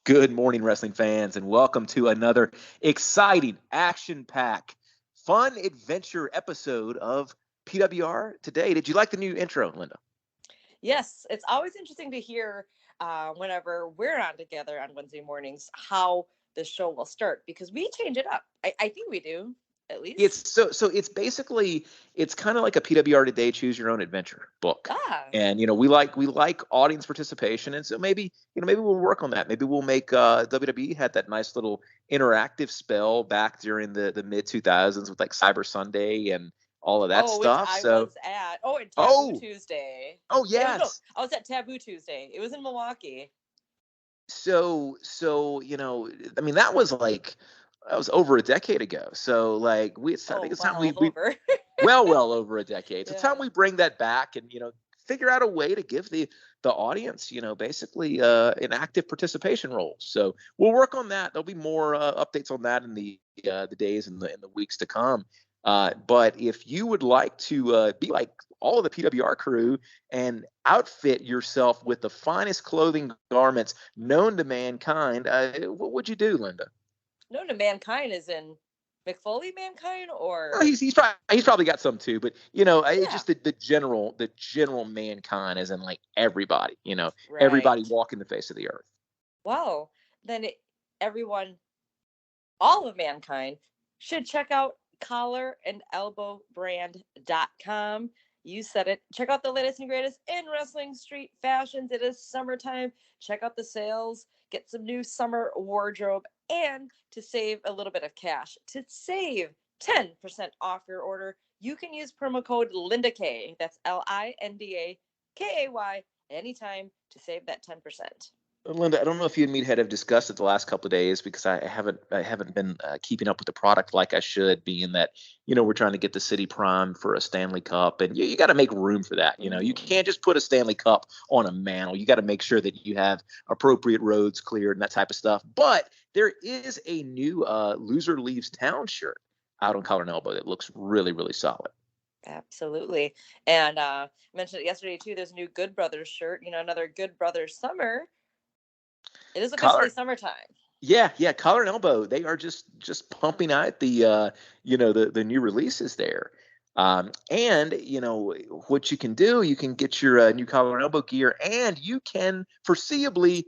Good morning, wrestling fans, and welcome to another exciting, action-packed, fun adventure episode of PWR Today. Did you like the new intro, Linda? Yes, it's always interesting to hear whenever we're on together on Wednesday mornings how the show will start because we change it up. I think we do, at least. It's basically it's kind of like a PWR Today Choose Your Own Adventure book. Ah, And we like audience participation, and so maybe we'll work on that. Maybe we'll make WWE had that nice little interactive spell back during the mid 2000s with like Cyber Sunday and all of that which stuff. I So was at. Oh, and Taboo oh Tuesday. oh No, yes. I was at Taboo Tuesday. It was in Milwaukee. So I mean that was over a decade ago. So like I think Oh, it's time well we over. well over a decade. So it's time Yeah. we bring that back and figure out a way to give the audience basically an active participation role. So we'll work on that. There'll be more updates on that in the days and the weeks to come. But if you would like to be like all of the PWR crew and outfit yourself with the finest clothing garments known to mankind, what would you do, Linda? Known to mankind is in McFoley mankind Well, or he's probably got some too, but it's yeah. just the general mankind, as in like everybody, everybody Right. walking the face of the earth. Well, then everyone, all of mankind, should check out collarandelbowbrand.com. You said it. Check out the latest and greatest in wrestling street fashions. It is summertime. Check out the sales. Get some new summer wardrobe. And to save a little bit of cash, to save 10% off your order, you can use promo code LindaK. That's LINDAKAY anytime to save that 10%. Linda, I don't know if you and me have discussed it the last couple of days because I haven't been keeping up with the product like I should, being that we're trying to get the city prime for a Stanley Cup, and you got to make room for that. You can't just put a Stanley Cup on a mantle. You got to make sure that you have appropriate roads cleared and that type of stuff. But there is a new "Loser Leaves Town" shirt out on Collar and Elbow that looks really really solid. Absolutely. And mentioned it yesterday too. There's a new Good Brothers shirt, another Good Brothers summer. It is officially Collar summertime. Yeah, Collar and Elbow. They are just pumping out the new releases there. And what you can do, you can get your new Collar and Elbow gear, and you can foreseeably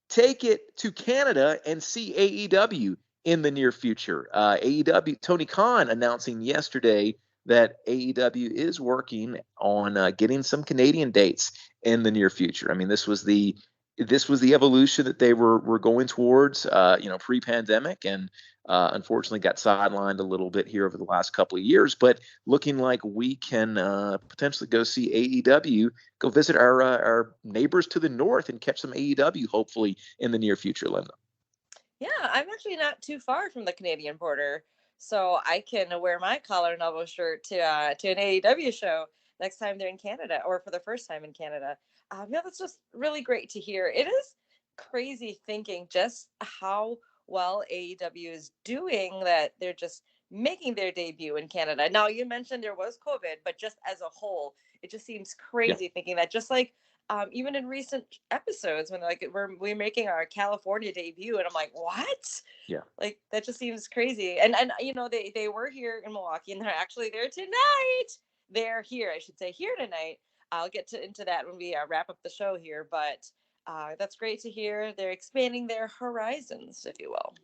take it to Canada and see AEW in the near future. AEW, Tony Khan announcing yesterday that AEW is working on getting some Canadian dates in the near future. I mean, this was the evolution that they were going towards, pre-pandemic, and unfortunately got sidelined a little bit here over the last couple of years. But looking like we can potentially go see AEW, go visit our neighbors to the north, and catch some AEW hopefully in the near future, Linda. Yeah, I'm actually not too far from the Canadian border, so I can wear my collar and elbow shirt to an AEW show next time they're in Canada, or for the first time in Canada. Yeah, that's just really great to hear. It is crazy thinking just how well AEW is doing that they're just making their debut in Canada. Now, you mentioned there was COVID, but just as a whole, it just seems Yeah, crazy thinking that just like even in recent episodes when like we're making our California debut, and I'm like, what? yeah. Like that just seems crazy. And they were here in Milwaukee, and they're actually there tonight. They're here, I should say, here tonight. I'll get into that when we wrap up the show here, but that's great to hear. They're expanding their horizons, if you will.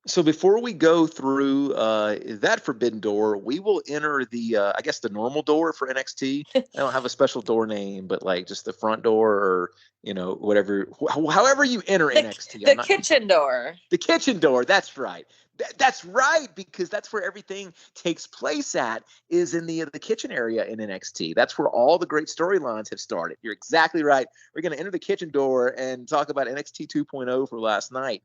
So before we go through that forbidden door, we will enter I guess the normal door for NXT. I don't have a special door name, but like just the front door, or whatever, however you enter the NXT. the kitchen door. The kitchen door. That's right. That's right, because that's where everything takes place at, is in the kitchen area in NXT. That's where all the great storylines have started. You're exactly right. We're going to enter the kitchen door and talk about NXT 2.0 for last night.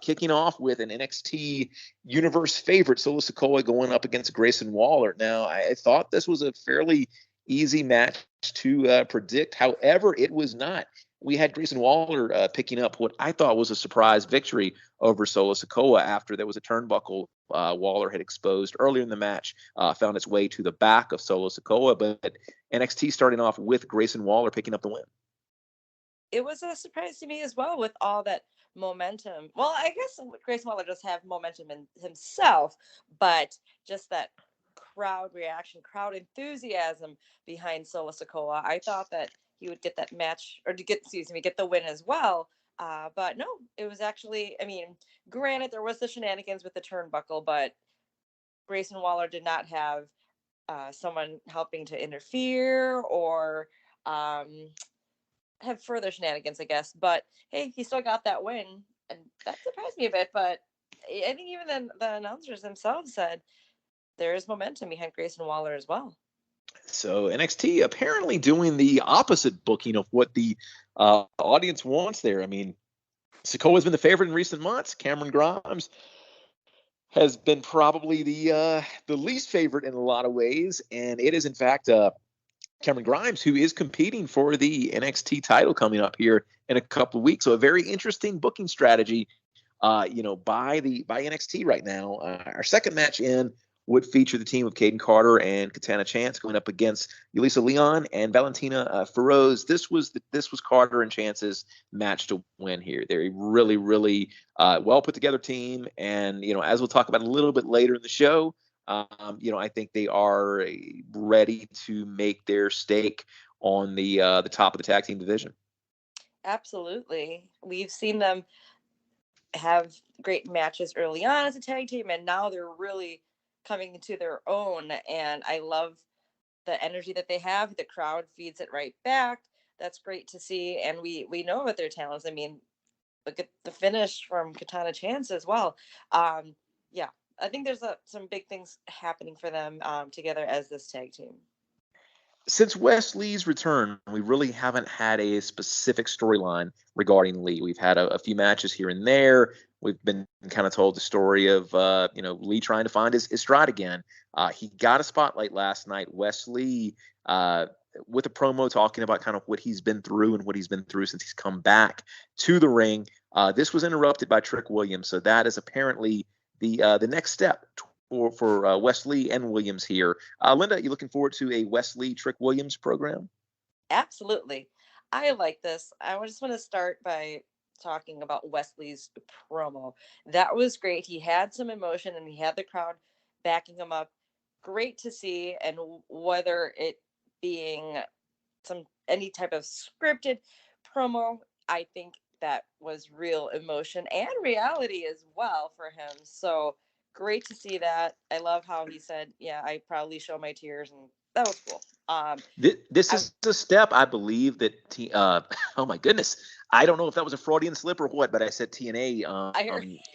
Kicking off with an NXT Universe favorite, Solo Sikoa, going up against Grayson Waller. Now, I thought this was a fairly easy match to predict. However, it was not. We had Grayson Waller picking up what I thought was a surprise victory over Solo Sikoa after there was a turnbuckle Waller had exposed earlier in the match, found its way to the back of Solo Sikoa. But NXT starting off with Grayson Waller picking up the win. it was a surprise to me as well with all that momentum. Well, I guess Grayson Waller does have momentum in himself, but just that crowd reaction, crowd enthusiasm behind Solo Sikoa. I thought that he would get that match, or to get, excuse me, get the win as well. But no, it was actually, I mean, granted, there was the shenanigans with the turnbuckle, but Grayson Waller did not have someone helping to interfere or um, have further shenanigans, I guess. But hey, he still got that win, and that surprised me a bit. But I think even the announcers themselves said there is momentum behind Grayson Waller as well. So NXT apparently doing the opposite booking of what the audience wants there. I mean, Sikoa's been the favorite in recent months. Cameron Grimes has been probably the least favorite in a lot of ways, and it is in fact Cameron Grimes who is competing for the NXT title coming up here in a couple of weeks. So a very interesting booking strategy, by NXT right now. Our second match in would feature the team of Caden Carter and Katana Chance going up against Elisa Leon and Valentina Perez. This was Carter and Chance's match to win here. They're a really, really well put together team, and as we'll talk about a little bit later in the show, I think they are ready to make their stake on the top of the tag team division. Absolutely, we've seen them have great matches early on as a tag team, and now they're really coming into their own. And I love the energy that they have. The crowd feeds it right back. That's great to see. And we know about their talents. I mean, look at the finish from Katana Chance as well. Yeah, I think there's some big things happening for them together as this tag team. Since Wes Lee's return, we really haven't had a specific storyline regarding Lee. We've had a few matches here and there. We've been kind of told the story of Lee trying to find his stride again. He got a spotlight last night. Wes Lee with a promo talking about kind of what he's been through and what he's been through since he's come back to the ring. This was interrupted by Trick Williams, so that is apparently the next step for Wes Lee and Williams here. Linda, you looking forward to a Wes Lee Trick Williams program? Absolutely. I like this. I just want to start by talking about Wes Lee's promo. That was great. He had some emotion and he had the crowd backing him up. Great to see. And whether it being any type of scripted promo, I think that was real emotion and reality as well for him. So great to see that. I love how he said, "Yeah, I proudly show my tears," and that was cool. This is a step I believe that oh my goodness, I don't know if that was a Freudian slip or what, but I said TNA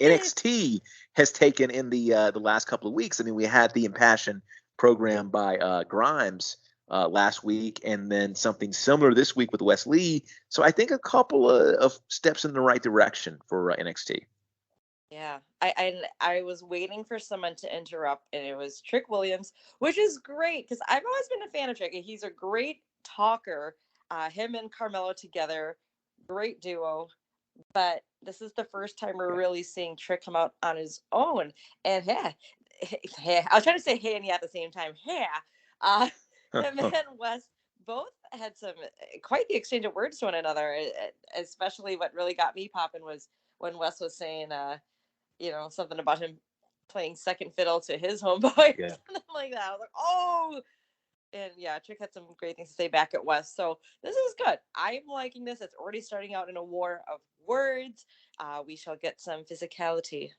NXT has taken in the last couple of weeks. I mean, we had the Impassion program by Grimes last week, and then something similar this week with Wes Lee. So I think a couple of steps in the right direction for NXT. Yeah, I was waiting for someone to interrupt, and it was Trick Williams, which is great because I've always been a fan of Trick. He's a great talker. Him and Carmelo together, great duo. But this is the first time we're really seeing Trick come out on his own. And yeah, I was trying to say hey and yeah at the same time. Him and Wes both had some quite the exchange of words to one another. Especially what really got me popping was when Wes was saying, something about him playing second fiddle to his homeboy, or something like that. I was like, oh. And yeah, Trick had some great things to say back at West. So this is good. I'm liking this. It's already starting out in a war of words. We shall get some physicality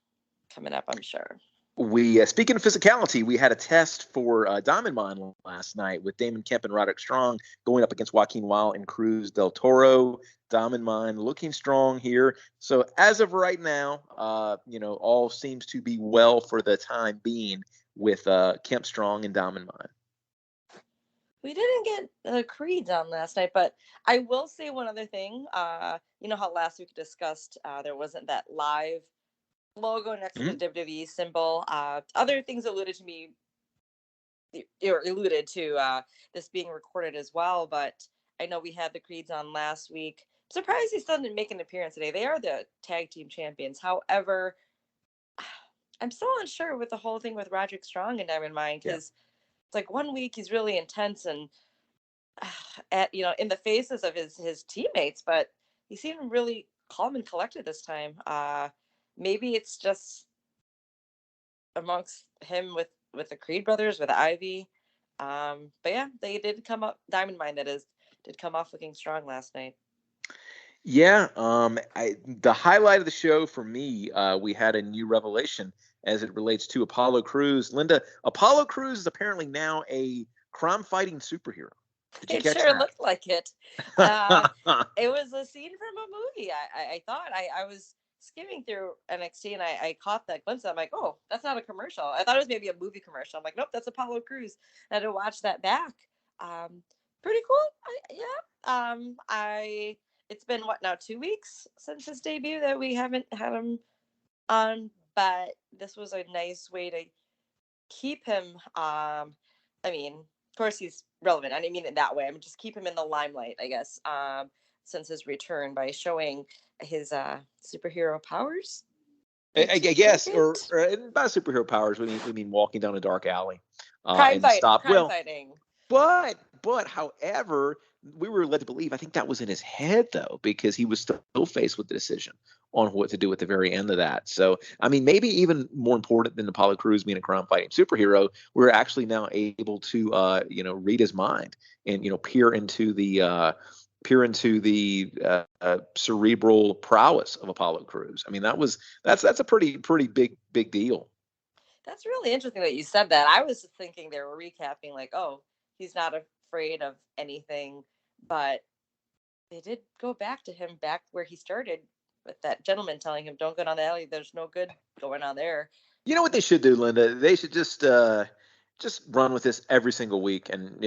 coming up, I'm sure. We speaking of physicality, we had a test for Diamond Mine last night with Damon Kemp and Roderick Strong going up against Joaquin Wild and Cruz del Toro. Diamond Mine looking strong here. So as of right now, all seems to be well for the time being with Kemp, Strong, and Diamond Mine. We didn't get the Creeds on last night, but I will say one other thing. You know how last week we discussed there wasn't that live logo next to the WWE symbol. Other things alluded to this being recorded as well, but I know we had the Creeds on last week. I'm surprised he still didn't make an appearance today. They are the tag team champions. However, I'm still unsure with the whole thing with Roderick Strong and Diamond Mine because it's like 1 week he's really intense and in the faces of his teammates, but he seemed really calm and collected this time. Maybe it's just amongst him with the Creed brothers, with Ivy. But yeah, they did come up. Diamond Mine, that is, did come off looking strong last night. Yeah, the highlight of the show for me, we had a new revelation as it relates to Apollo Crews. Linda, Apollo Crews is apparently now a crime-fighting superhero. Did you It catch sure that? looked like it. It was a scene from a movie. I thought I was skimming through NXT and I caught that glimpse. I'm like, oh, that's not a commercial. I thought it was maybe a movie commercial. I'm like, nope, that's Apollo Crews. And I had to watch that back. Pretty cool. I it's been what now, 2 weeks since his debut that we haven't had him on, but this was a nice way to keep him. I mean, of course he's relevant. I didn't mean it that way. I mean, just keep him in the limelight, I guess, since his return by showing his superhero powers. I guess, or by superhero powers, we mean walking down a dark alley Crime and stop. fighting. But however, we were led to believe, I think that was in his head though, because he was still faced with the decision on what to do at the very end of that. So, I mean, maybe even more important than Apollo Crews being a crime fighting superhero, we're actually now able to, read his mind and, peer into the cerebral prowess of Apollo Crews. I mean, that's a pretty big deal. That's really interesting that you said that. I was thinking they were recapping like, oh, he's not afraid of anything, but they did go back to him back where he started with that gentleman telling him, don't go down the alley. There's no good going on there. You know what they should do, Linda? They should just run with this every single week and,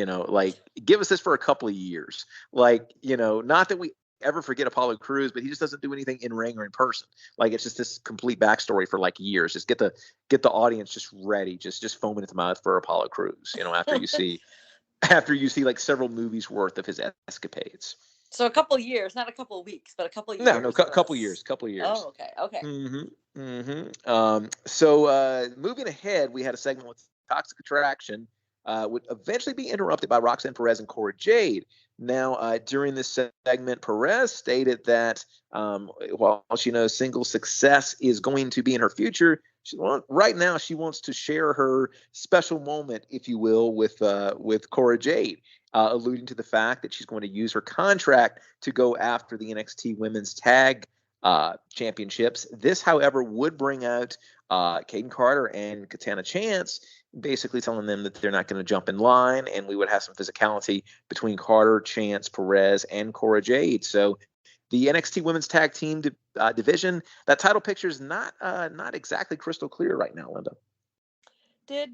give us this for a couple of years. Not that we ever forget Apollo Crews, but he just doesn't do anything in ring or in person. Like, it's just this complete backstory for like years. Just get the audience just ready, just foaming at the mouth for Apollo Crews, after you see like several movies worth of his escapades. So a couple years, not a couple of weeks, but a couple of years. No, couple years. Oh, okay. So moving ahead, we had a segment with Toxic Attraction, would eventually be interrupted by Roxanne Perez and Cora Jade. Now, during this segment, Perez stated that while she knows single success is going to be in her future, right now she wants to share her special moment, if you will, with Cora Jade, alluding to the fact that she's going to use her contract to go after the NXT Women's Tag Championships. This, however, would bring out Caden Carter and Katana Chance, basically telling them that they're not going to jump in line, and we would have some physicality between Carter, Chance, Perez, and Cora Jade. So the NXT Women's Tag Team division, that title picture is not exactly crystal clear right now, Linda. Did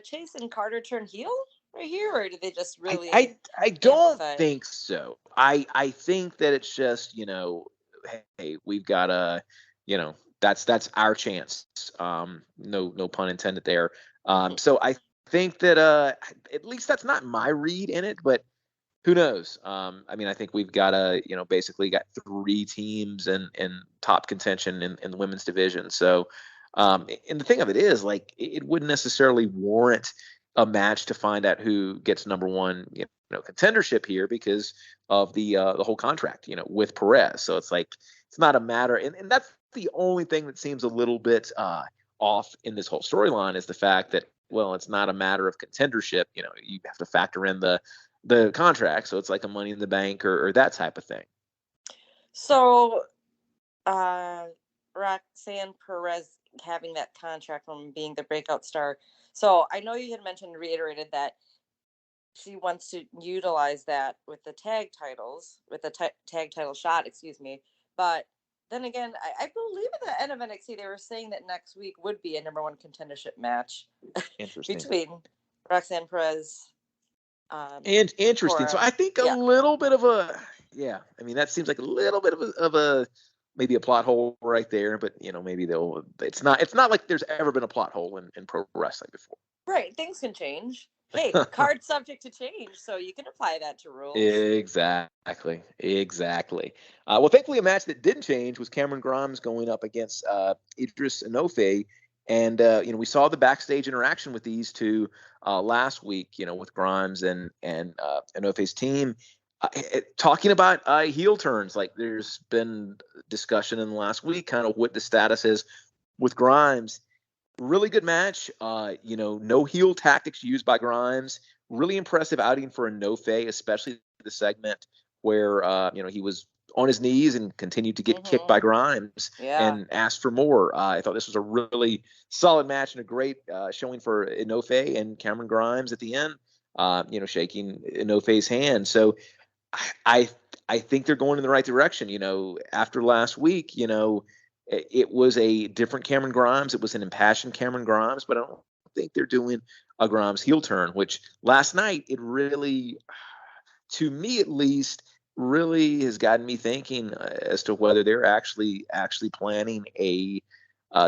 Chase and Carter turn heel right here, or did they just really? I don't think so. I think that it's just, hey, we've got that's our chance. No pun intended there. So I think that at least that's not my read in it, but who knows? I mean, I think we've got basically got 3 teams in top contention in the women's division. So, and the thing of it is, like, it wouldn't necessarily warrant a match to find out who gets number one, contendership here because of the whole contract, with Perez. So it's like, it's not a matter, and that's the only thing that seems a little bit off in this whole storyline is the fact that, well, it's not a matter of contendership. You have to factor in the contract, so it's like a Money in the Bank or that type of thing. So, Roxanne Perez having that contract from being the breakout star. So I know you had mentioned, reiterated that she wants to utilize that with the tag titles, with the tag title shot, but then again, I believe at the end of NXT, they were saying that next week would be a number one contendership match between Roxanne Perez. Interesting. So I think a little bit of I mean, that seems like a little bit of a maybe a plot hole right there, but maybe it's not like there's ever been a plot hole in pro wrestling before. Right. Things can change. Hey, card subject to change, so you can apply that to rules. Exactly. Well, thankfully, a match that didn't change was Cameron Grimes going up against Idris Enofe. And, we saw the backstage interaction with these two last week, with Grimes and Enofe's team. Talking about heel turns, like there's been discussion in the last week, kind of what the status is with Grimes. Really good match. No heel tactics used by Grimes. Really impressive outing for a no-fay, especially the segment where he was on his knees and continued to get kicked by Grimes and asked for more. I thought this was a really solid match and a great showing for Inoue and Cameron Grimes at the end. Shaking Inoue's hand. So I think they're going in the right direction. After last week, it was a different Cameron Grimes. It was an impassioned Cameron Grimes, but I don't think they're doing a Grimes heel turn, which last night it really, to me at least, really has gotten me thinking as to whether they're actually planning a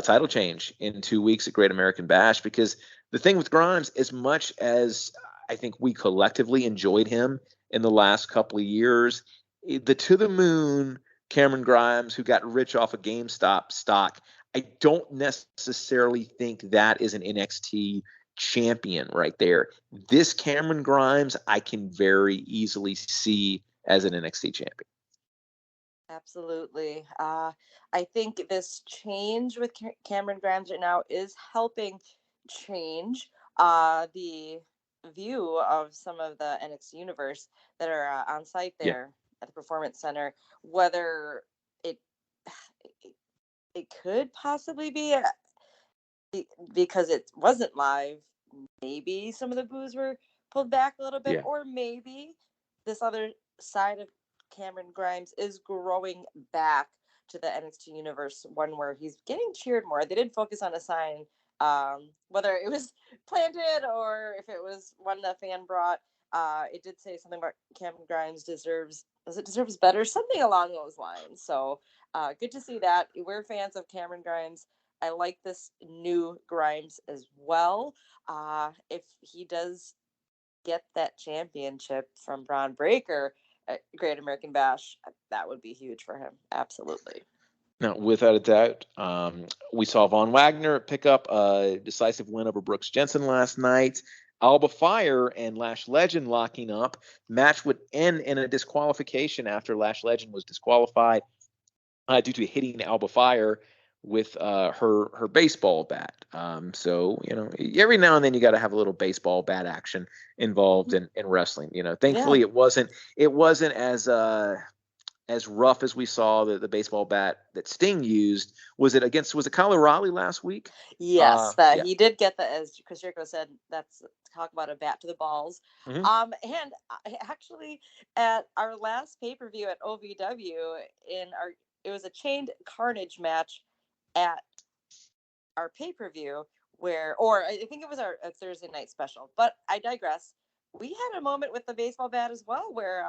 title change in 2 weeks at Great American Bash. Because the thing with Grimes, as much as I think we collectively enjoyed him in the last couple of years, the to the moon Cameron Grimes, who got rich off of GameStop stock, I don't necessarily think that is an NXT champion right there. This Cameron Grimes, I can very easily see as an NXT champion. Absolutely. I think this change with Cameron Grimes right now is helping change the view of some of the NXT universe that are on site there at the Performance Center. Whether it could possibly be because it wasn't live, maybe some of the boos were pulled back a little bit, or maybe this other side of Cameron Grimes is growing back to the NXT universe, one where he's getting cheered more. They did focus on a sign, whether it was planted or if it was one the fan brought. It did say something about Cameron Grimes deserves better, something along those lines. So good to see that. We're fans of Cameron Grimes. I like this new Grimes as well. If he does get that championship from Braun Breaker at Great American Bash, that would be huge for him. Absolutely. Now, without a doubt, we saw Von Wagner pick up a decisive win over Brooks Jensen last night. Alba Fire and Lash Legend locking up. Match would end in a disqualification after Lash Legend was disqualified due to hitting Alba Fire with her baseball bat. So every now and then you got to have a little baseball bat action involved in wrestling. Thankfully it wasn't as rough as we saw the baseball bat that Sting used. Was it Kyle O'Reilly last week? Yes, he did get as Chris Jericho said, that's talk about a bat to the balls. And actually at our last pay-per-view at OVW it was a chained carnage match at our pay-per-view or I think it was our Thursday night special, but I digress. We had a moment with the baseball bat as well where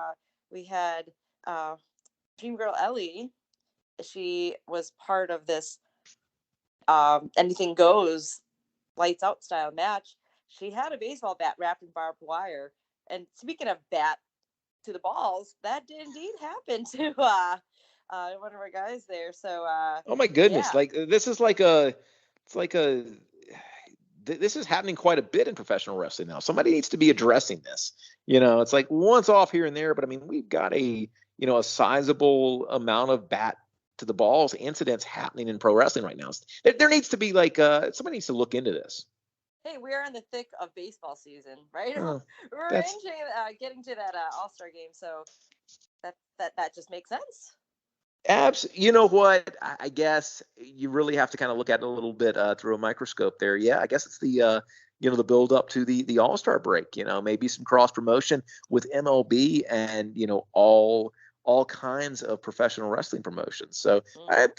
we had Dream Girl Ellie. She was part of this anything goes lights out style match. She had a baseball bat wrapped in barbed wire. And speaking of bat to the balls, that did indeed happen to one of our guys there. So oh my goodness, like this is this is happening quite a bit in professional wrestling now. Somebody needs to be addressing this. It's like once off here and there, but I mean, we've got a sizable amount of bat to the balls incidents happening in pro wrestling right now. There needs to be somebody needs to look into this. Hey, we're in the thick of baseball season, right? We're getting to that All-Star game, so that just makes sense. You know what? I guess you really have to kind of look at it a little bit through a microscope there. Yeah, I guess it's the the build up to the All-Star break. Maybe some cross promotion with MLB and all kinds of professional wrestling promotions. So that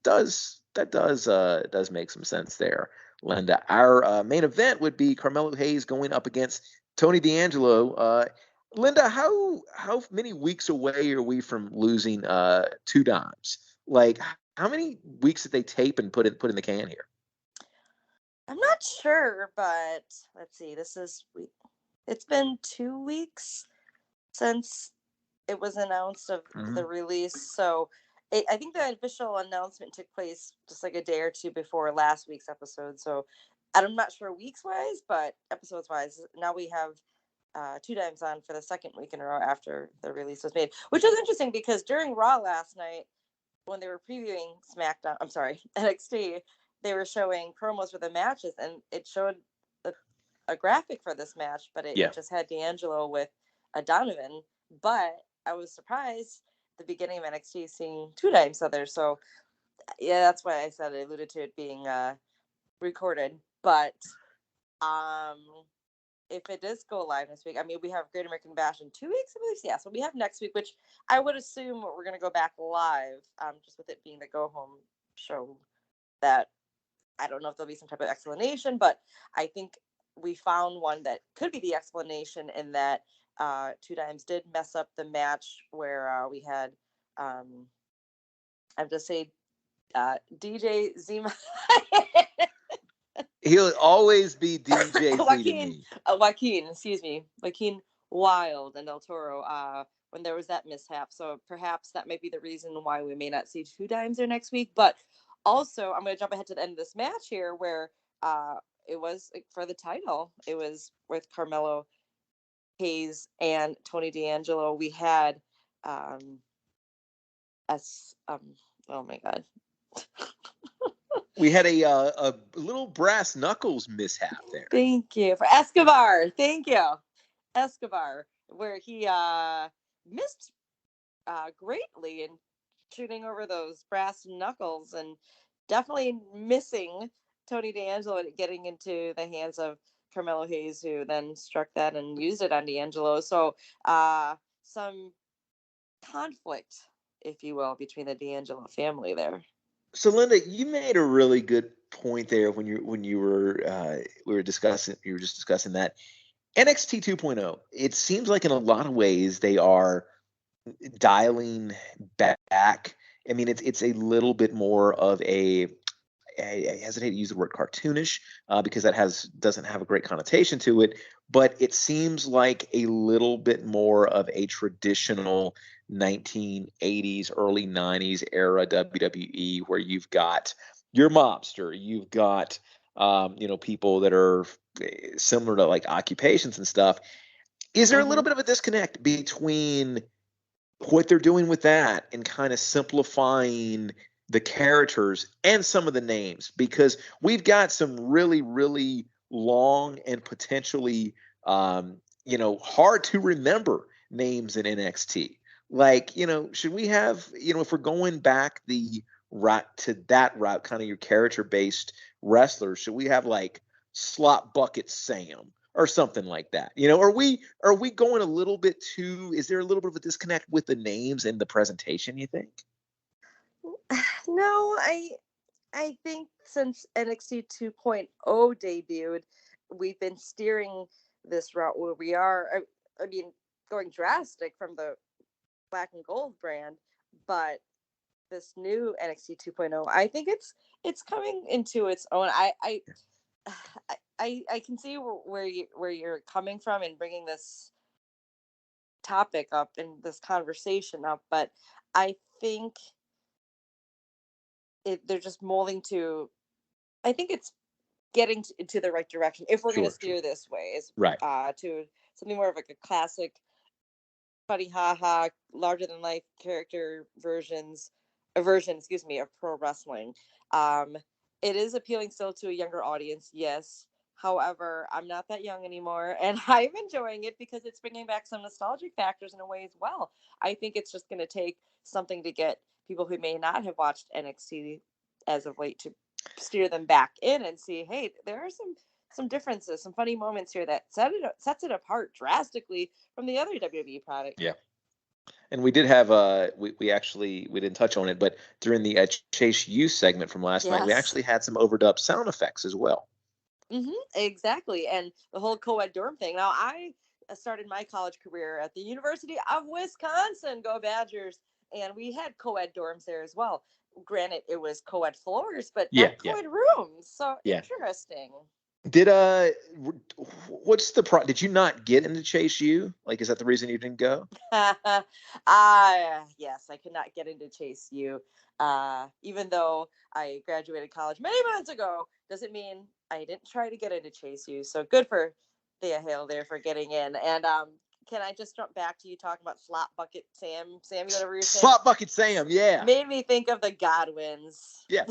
does make some sense there, Linda. Our main event would be Carmelo Hayes going up against Tony D'Angelo. Linda, how many weeks away are we from losing two dimes? Like, how many weeks did they tape and put in the can here? I'm not sure, but let's see. It's been 2 weeks since it was announced of the release. So I think the official announcement took place just like a day or two before last week's episode. So I'm not sure weeks wise, but episodes wise, now we have Two Dimes on for the second week in a row after the release was made, which was interesting because during Raw last night, when they were previewing NXT, they were showing promos for the matches, and it showed a graphic for this match, but it just had D'Angelo with a Donovan. But I was surprised at the beginning of NXT seeing Two Dimes there. So yeah, that's why I said I alluded to it being recorded. But if it does go live next week, I mean, we have Great American Bash in 2 weeks, I believe. Yeah, so we have next week, which I would assume we're going to go back live, just with it being the Go Home show. That I don't know if there'll be some type of explanation, but I think we found one that could be the explanation in that Two Dimes did mess up the match where we had, I have to say, DJ Zima. He'll always be DJ Joaquin, excuse me, Joaquin Wild and El Toro, when there was that mishap. So perhaps that might be the reason why we may not see Two Dimes there next week. But also, I'm going to jump ahead to the end of this match here where it was for the title. It was with Carmelo Hayes and Tony D'Angelo. We had oh my God. We had a little brass knuckles mishap there. Thank you for Escobar. Thank you, Escobar, where he missed greatly in shooting over those brass knuckles, and definitely missing Tony D'Angelo and getting into the hands of Carmelo Hayes, who then struck that and used it on D'Angelo. So some conflict, if you will, between the D'Angelo family there. So Linda, you made a really good point there when you were we were just discussing that NXT 2.0. It seems like in a lot of ways they are dialing back. I mean, it's a little bit more of I hesitate to use the word cartoonish because that doesn't have a great connotation to it, but it seems like a little bit more of a traditional 1980s, early 90s era WWE, where you've got your mobster, you've got people that are similar to like occupations and stuff. Is there a little bit of a disconnect between what they're doing with that and kind of simplifying the characters and some of the names? Because we've got some really, really long and potentially, hard to remember names in NXT. Like, should we have, if we're going back the route to that route, kind of your character-based wrestlers, should we have like Slot Bucket Sam or something like that? Are we going a little bit too? Is there a little bit of a disconnect with the names and the presentation, you think? No, I think since NXT 2.0 debuted, we've been steering this route where we are, going drastic from the Black and Gold brand, but this new NXT 2.0, I think it's coming into its own. I can see where you're coming from and bringing this topic up and this conversation up, but I think they're just molding to. I think it's getting into the right direction if we're going to steer this way, is right to something more of like a classic, funny, haha, larger than life character version, of pro wrestling. It is appealing still to a younger audience, yes. However, I'm not that young anymore, and I'm enjoying it because it's bringing back some nostalgic factors in a way as well. I think it's just going to take something to get people who may not have watched NXT as of late to steer them back in and see, hey, there are some differences, some funny moments here that sets it apart drastically from the other WWE product. Yeah. And we did have we didn't touch on it, but during the Chase U segment from last night, we actually had some overdubbed sound effects as well. Exactly. And the whole co-ed dorm thing. Now, I started my college career at the University of Wisconsin, go Badgers, and we had co-ed dorms there as well. Granted, it was co-ed floors, but not co-ed rooms. So interesting. Did what's the did you not get into Chase U? Like, is that the reason you didn't go? Yes, I could not get into Chase U. Even though I graduated college many months ago, doesn't mean I didn't try to get into Chase U. So good for Thea Hale there for getting in. And can I just jump back to you talking about Slop Bucket Sam, whatever you're saying? Slop Bucket Sam, yeah. Made me think of the Godwins. Yeah.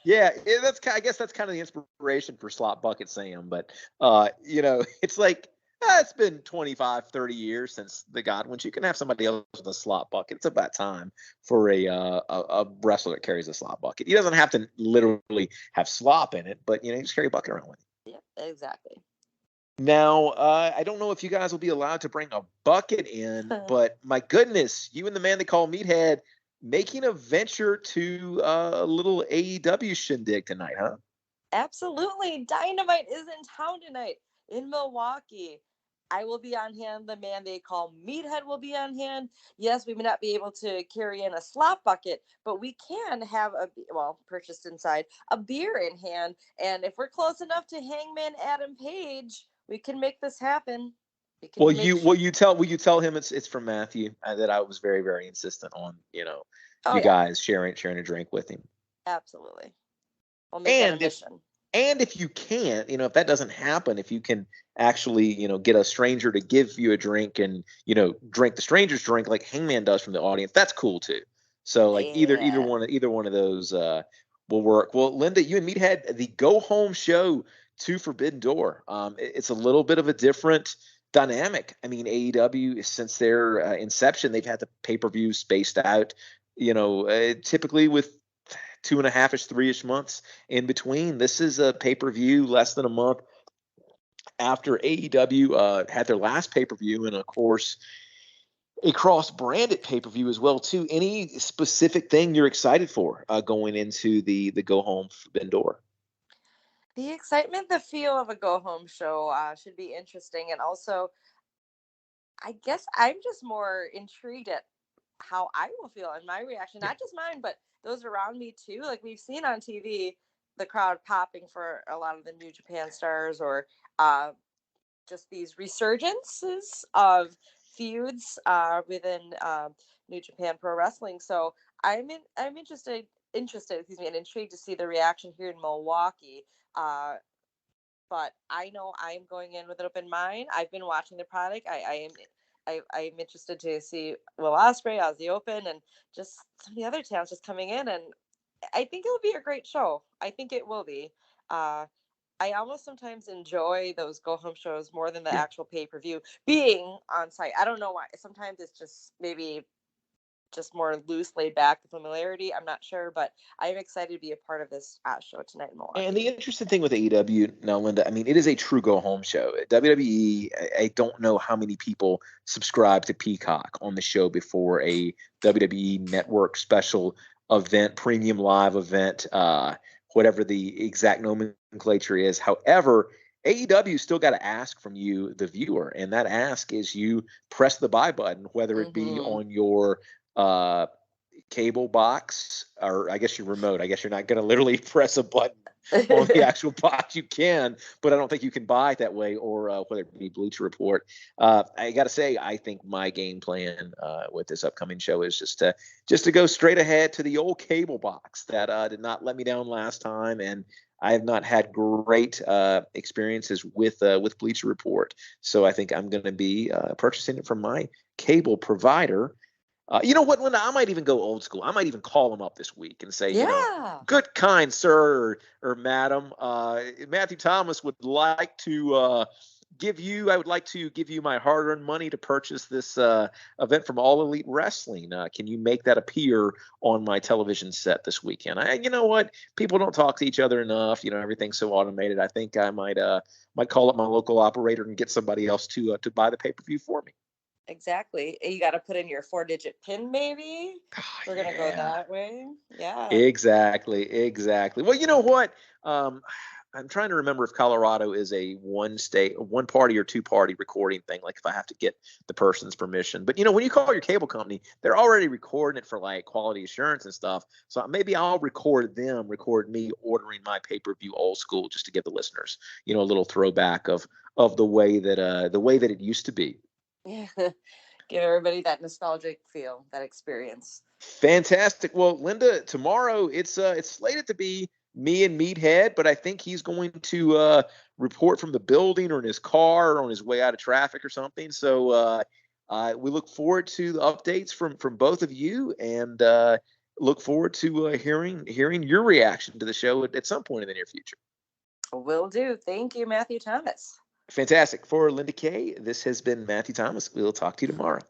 Yeah, I guess that's kind of the inspiration for Slop Bucket Sam. But, it's like, it's been 25, 30 years since the Godwins. You can have somebody else with a slop bucket. It's about time for a wrestler that carries a slop bucket. He doesn't have to literally have slop in it, but, you just carry a bucket around with you. Yeah, exactly. Now, I don't know if you guys will be allowed to bring a bucket in, but my goodness, you and the man they call Meathead making a venture to a little AEW shindig tonight, huh? Absolutely. Dynamite is in town tonight in Milwaukee. I will be on hand. The man they call Meathead will be on hand. Yes, we may not be able to carry in a slop bucket, but we can have purchased inside, a beer in hand. And if we're close enough to Hangman Adam Page, we can make this happen. Will you tell him it's from Matthew, that I was very, very insistent on, guys sharing a drink with him. Absolutely. I'll make that a mission. And if you can't, if that doesn't happen, if you can actually, get a stranger to give you a drink and, drink the stranger's drink like Hangman does from the audience, that's cool too. So like either one of those will work. Well, Linda, you and Meathead, the Go Home show to Forbidden Door. It's a little bit of a different dynamic. I mean, AEW, since their inception, they've had the pay-per-view spaced out, typically with 2.5-ish, 3-ish months in between. This is a pay-per-view less than a month after AEW had their last pay-per-view, and of course a Kross branded pay-per-view as well too. Any specific thing you're excited for going into the Go Home Forbidden Door? The excitement, the feel of a Go Home show should be interesting, and also I guess I'm just more intrigued at how I will feel in my reaction, not just mine, but those around me too. Like we've seen on TV, the crowd popping for a lot of the New Japan stars, or just these resurgences of feuds within New Japan Pro Wrestling. So I'm interested, and intrigued to see the reaction here in Milwaukee. But I know I'm going in with an open mind. I've been watching the product. I'm interested to see Will Ospreay, Aussie Open, and just some of the other talents just coming in. And I think it will be a great show. I think it will be. I almost sometimes enjoy those Go Home shows more than the actual pay-per-view being on site. I don't know why. Sometimes it's just maybe just more loose, laid back, the familiarity. I'm not sure, but I'm excited to be a part of this show tonight in Milwaukee. And the interesting thing with AEW now, Linda, I mean, it is a true Go Home show. WWE, I don't know how many people subscribe to Peacock on the show before a WWE Network special event, premium live event, whatever the exact nomenclature is. However, AEW still got to ask from you, the viewer, and that ask is you press the buy button, whether it be on your cable box, or I guess your remote. I guess you're not going to literally press a button on the actual box. You can, but I don't think you can buy it that way, or whether it be Bleacher Report. I got to say, I think my game plan with this upcoming show is just to go straight ahead to the old cable box that did not let me down last time, and I have not had great experiences with Bleacher Report. So I think I'm going to be purchasing it from my cable provider. You know what, Linda? I might even go old school. I might even call him up this week and say, good kind sir or madam, Matthew Thomas would like to give you my hard-earned money to purchase this event from All Elite Wrestling. Can you make that appear on my television set this weekend? You know what? People don't talk to each other enough. Everything's so automated. I think I might call up my local operator and get somebody else to buy the pay-per-view for me. Exactly. You got to put in your 4-digit PIN, maybe. We're going to go that way. Yeah. Exactly. Well, you know what? I'm trying to remember if Colorado is a one party or 2-party recording thing, like if I have to get the person's permission. But, when you call your cable company, they're already recording it for like quality assurance and stuff. So maybe I'll record me ordering my pay-per-view old school, just to give the listeners, a little throwback of the way that it used to be. Yeah. Give everybody that nostalgic feel, that experience. Fantastic. Well, Linda, tomorrow it's slated to be me and Meathead, but I think he's going to report from the building or in his car or on his way out of traffic or something. So we look forward to the updates from both of you, and look forward to hearing your reaction to the show at some point in the near future. Will do. Thank you, Matthew Thomas. Fantastic. For Linda Kay, this has been Matthew Thomas. We'll talk to you tomorrow.